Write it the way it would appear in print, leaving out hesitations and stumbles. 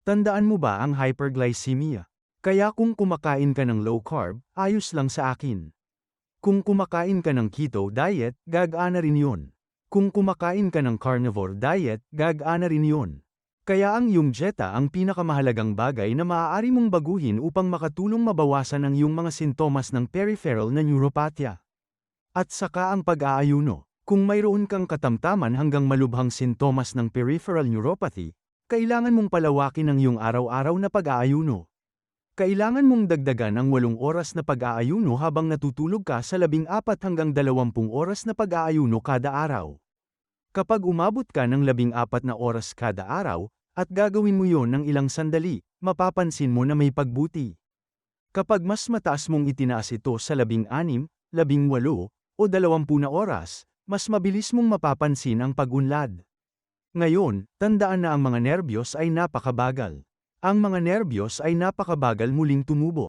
Tandaan mo ba ang hyperglycemia? Kaya kung kumakain ka ng low carb, ayos lang sa akin. Kung kumakain ka ng keto diet, gagana rin yun. Kung kumakain ka ng carnivore diet, gagana rin yun. Kaya ang iyong dieta ang pinakamahalagang bagay na maaari mong baguhin upang makatulong mabawasan ang iyong mga sintomas ng peripheral na neuropathy. At saka ang pag-aayuno. Kung mayroon kang katamtaman hanggang malubhang sintomas ng peripheral neuropathy, kailangan mong palawakin ang iyong araw-araw na pag-aayuno. Kailangan mong dagdagan ang 8 oras na pag-aayuno habang natutulog ka sa 14 hanggang 20 oras na pag-aayuno kada araw. Kapag umabot ka ng 14 na oras kada araw, at gagawin mo yon ng ilang sandali, mapapansin mo na may pagbuti. Kapag mas mataas mong itinaas ito sa 16, 18, o 20 na oras, mas mabilis mong mapapansin ang pag-unlad. Ngayon, tandaan na ang mga nerbiyos ay napakabagal. Ang mga nerbiyos ay napakabagal muling tumubo.